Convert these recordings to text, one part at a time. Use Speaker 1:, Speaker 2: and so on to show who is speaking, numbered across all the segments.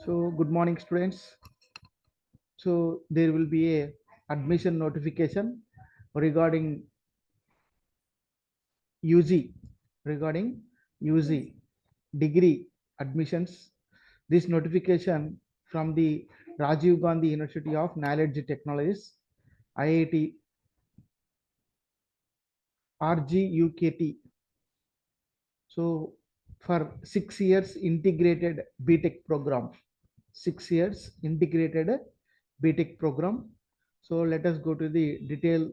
Speaker 1: So good morning, students. So there will be a admission notification regarding UG, regarding UG degree admissions. This notification from the Rajiv Gandhi University of Knowledge Technologies, IIT RGUKT. So for 6 years integrated BTech program, 6 years integrated BTech program. So let us go to the detail.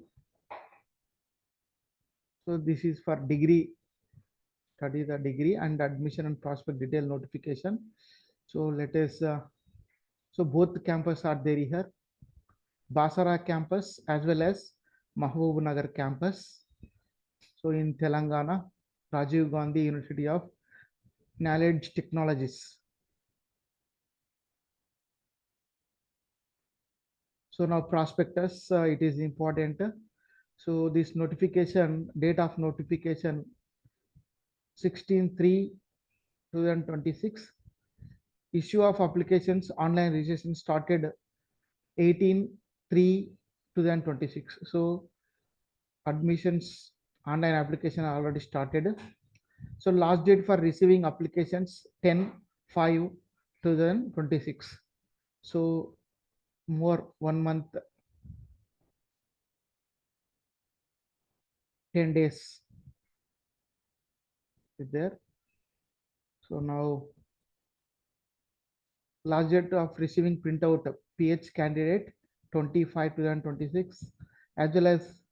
Speaker 1: So this is for degree, study the degree and admission and prospect detail notification. So let us, so both campus are there here, BASAR campus as well as Mahabubnagar campus. So in Telangana, Rajiv Gandhi University of Knowledge Technologies. So now prospectus, it is important. So this notification, date of notification 16/3/2026. Issue of applications, online registration started 18/3/2026. So admissions online application are already started. So last date for receiving applications 10/5/2026. So more 1 month, 10 days is there. So now last date of receiving printout PH candidate 25/2026, as well as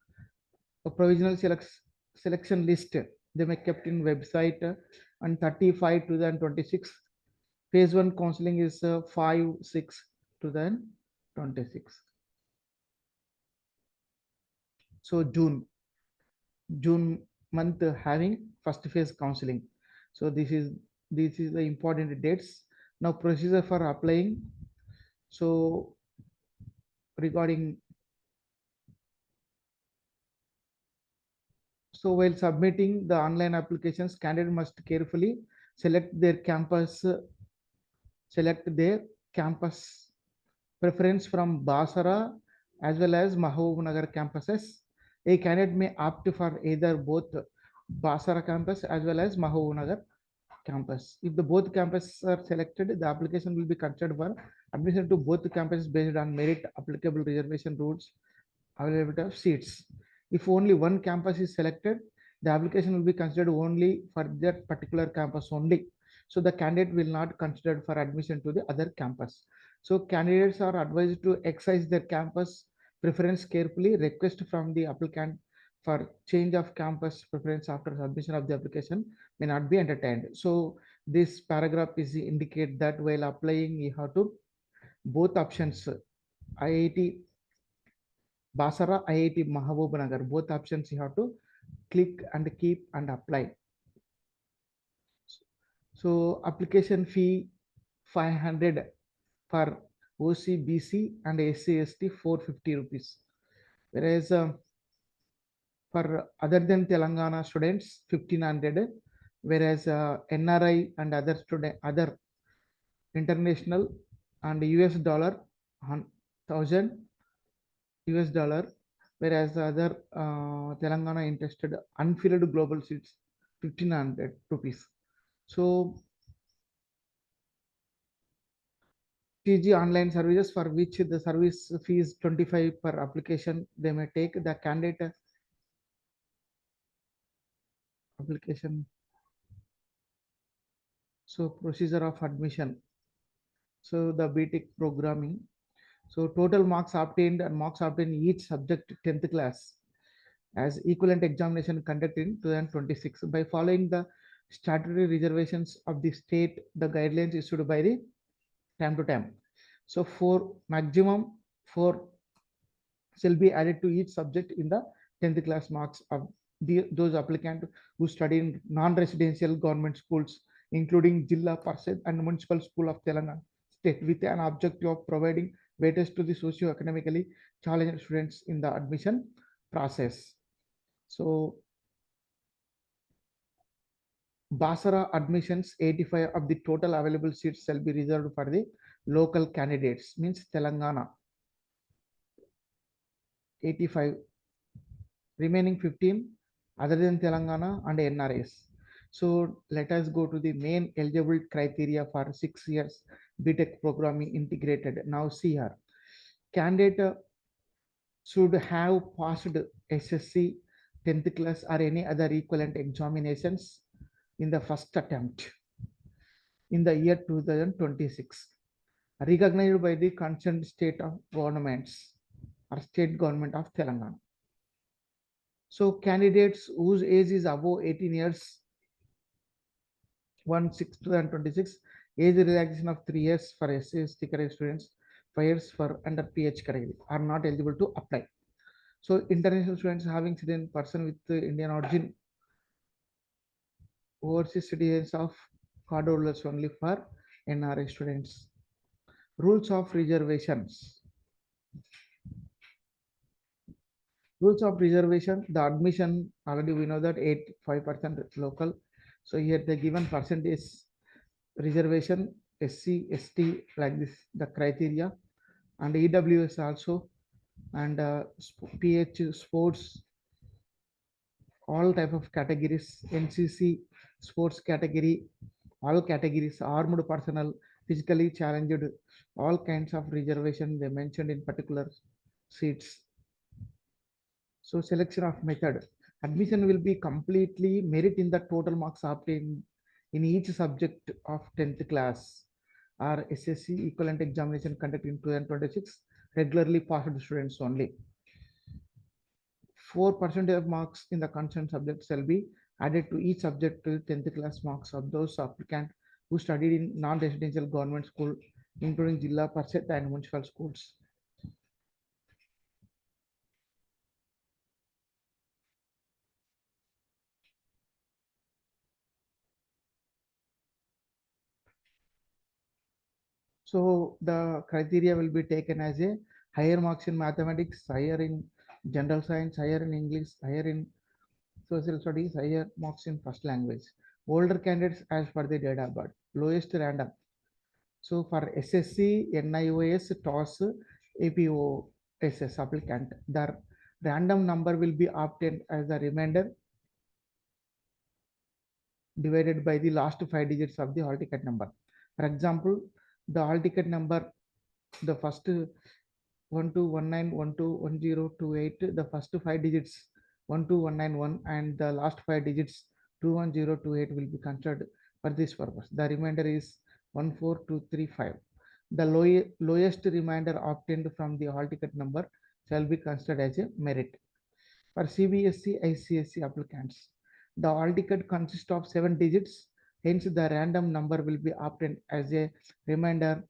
Speaker 1: a provisional selection list they may kept in website on 35/2026. Phase 1 counseling is 5/6/2026. So June month having first phase counseling. So this is the important dates. Now procedure for applying. So regarding, so while submitting the online applications, candidate must carefully select their campus, preference from Basara as well as Mahabubnagar campuses. A candidate may opt for either both Basara campus as well as Mahabubnagar campus. If the both campuses are selected, the application will be considered for admission to both campuses based on merit, applicable reservation rules, availability of seats. If only one campus is selected, the application will be considered only for that particular campus only. So the candidate will not considered for admission to the other campus. So candidates are advised to exercise their campus preference carefully, request from the applicant for change of campus preference after submission of the application may not be entertained. So this paragraph is indicate that while applying, you have to both options, IIT Basara, IIT Mahabubnagar, both options you have to click and keep and apply. So application fee 500 for OC, BC and SC, ST 450 rupees. Whereas for other than Telangana students 1500, whereas NRI and other international and US dollar 1000 US dollar, whereas the other Telangana interested unfilled global seats 1500 rupees. So TG online services for which the service fee is 25 per application, they may take the candidate application. So procedure of admission. So the BTech programming. So total marks obtained and marks obtained each subject 10th class as equivalent examination conducted in 2026 by following the statutory reservations of the state, the guidelines issued by the time to time. So for maximum 4 shall be added to each subject in the 10th class marks of those applicants who study in non-residential government schools, including Jilla Parshad and Municipal School of Telangana State, with an objective of providing weightage to the socio-economically challenged students in the admission process. So BASAR admissions, 85 of the total available seats shall be reserved for the local candidates, means Telangana. 85, remaining 15 other than Telangana and NRS. So let us go to the main eligible criteria for 6 years BTech programming integrated. Now see here. Candidate should have passed SSC, 10th class or any other equivalent examinations in the first attempt in the year 2026, recognized by the concerned state of governments or state government of Telangana. So candidates whose age is above 18 years, 1/6/2026, age relaxation of 3 years for SC/ST category students, 5 years for under PH category are not eligible to apply. So international students having citizen person with Indian origin, overseas citizens of card holders only for NRI students. Rules of reservations. Rules of reservation, the admission already we know that 85% local. So here the given percentage reservation SC, ST like this, the criteria, and EWS also, and PH sports, all type of categories, NCC sports category, all categories, armed personnel, physically challenged, all kinds of reservation they mentioned in particular seats. So selection of method. Admission will be completely merit in the total marks obtained in each subject of 10th class or SSC equivalent examination conducted in 2026, regularly passed students only. 4% of marks in the concerned subject shall be added to each subject to 10th class marks of those applicant who studied in non-residential government school, including Jilla Parishad and municipal schools. So the criteria will be taken as a higher marks in mathematics, higher in general science, higher in English, higher in social studies, higher marks in first language. Older candidates as per the data, but lowest random. So for SSC, NIOS, TOS, APOSS applicant, the random number will be obtained as the remainder divided by the last 5 digits of the hall ticket number. For example, the hall ticket number, the first 1219121028, the first 5 digits 12191 and the last 5 digits 21028 will be considered for this purpose. The remainder is 14235. The lowest remainder obtained from the hall ticket number shall be considered as a merit. For CBSE, ICSE applicants, the hall ticket consists of 7 digits, hence the random number will be obtained as a remainder,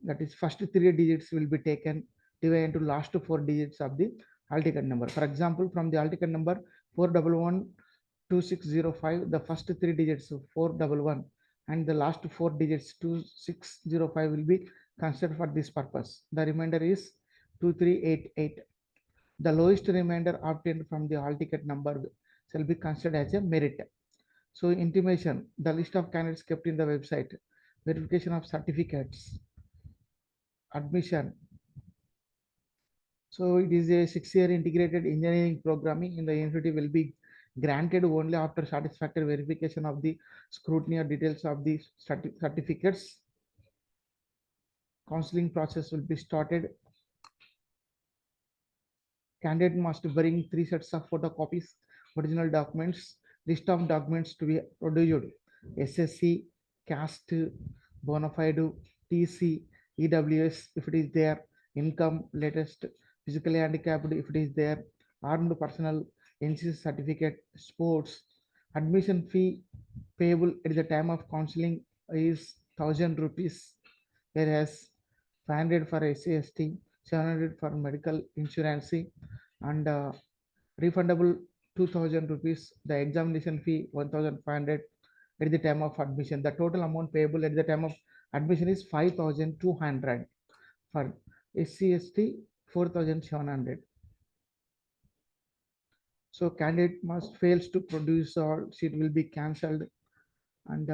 Speaker 1: that is first 3 digits will be taken divided into last 4 digits of the hall ticket number. For example, from the hall ticket number 4112605, the first 3 digits 411 and the last 4 digits 2605 will be considered for this purpose. The remainder is 2388. The lowest remainder obtained from the hall ticket number shall be considered as a merit. So intimation, the list of candidates kept in the website, verification of certificates, admission. So it is a 6-year integrated engineering programming in the university will be granted only after satisfactory verification of the scrutiny or details of the certificates. Counseling process will be started. Candidate must bring 3 sets of photocopies, original documents, list of documents to be produced, SSC, caste, bona fide, TC, EWS if it is there, income, latest, physically handicapped if it is there, armed personnel, NCC certificate, sports. Admission fee payable at the time of counseling is 1000 rupees, whereas 500 for SC/ST, 700 for medical insurance, and refundable 2000 rupees. The examination fee 1500 at the time of admission. The total amount payable at the time of admission is 5200. For SC/ST 4700. So candidate must fails to produce or sheet will be cancelled And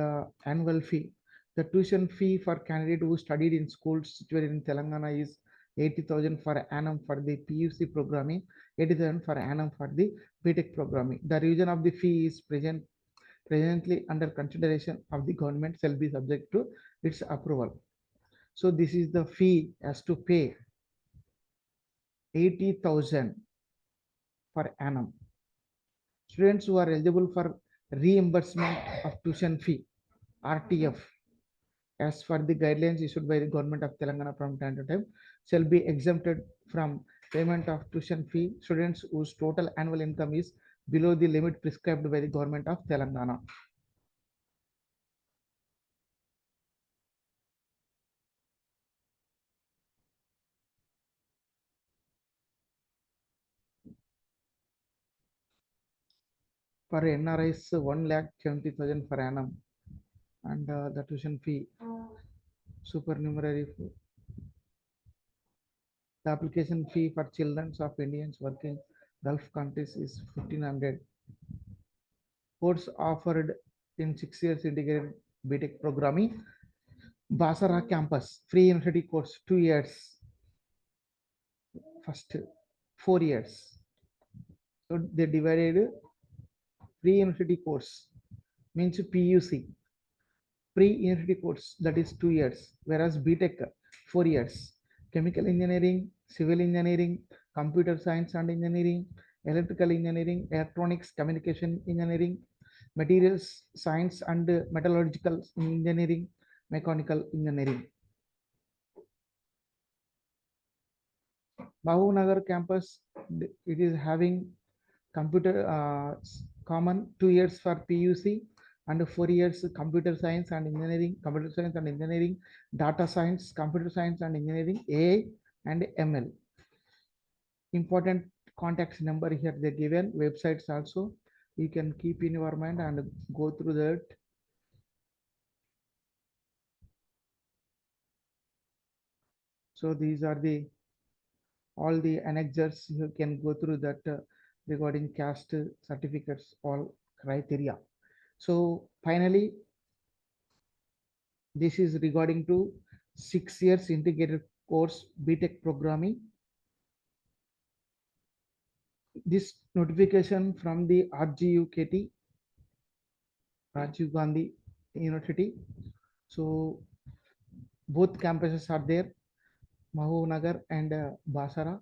Speaker 1: annual fee. The tuition fee for candidate who studied in schools situated in Telangana is 80,000 for annum for the PUC programming, 80,000 for annum for the BTech programming. The revision of the fee is presently under consideration of the government, shall be subject to its approval. So this is the fee as to pay 80,000 per annum. Students who are eligible for reimbursement of tuition fee, RTF, as per the guidelines issued by the government of Telangana from time to time, shall be exempted from payment of tuition fee students whose total annual income is below the limit prescribed by the government of Telangana. For NRIs, 1,70,000 per annum, and the tuition fee supernumerary. The application fee for children of Indians working Gulf countries is 1,500. Course offered in 6 years integrated BTech programming. BASAR campus, free university course, 2 years, first 4 years. So they divided free university course means PUC, pre-university course, that is 2 years, whereas BTech 4 years. Chemical engineering, civil engineering, computer science and engineering, electrical engineering, electronics, communication engineering, materials science and metallurgical engineering, mechanical engineering. Nagar campus, it is having computer common 2 years for PUC and 4 years computer science and engineering, computer science and engineering, data science, computer science and engineering, AI and ML. Important contacts number here they given, websites also you can keep in your mind and go through that. So these are the all the annexures, you can go through that regarding caste certificates, all criteria. So finally, this is regarding to 6 years integrated course BTech programming. This notification from the RGUKT, Rajiv Gandhi University. So both campuses are there, Nagar and Basara.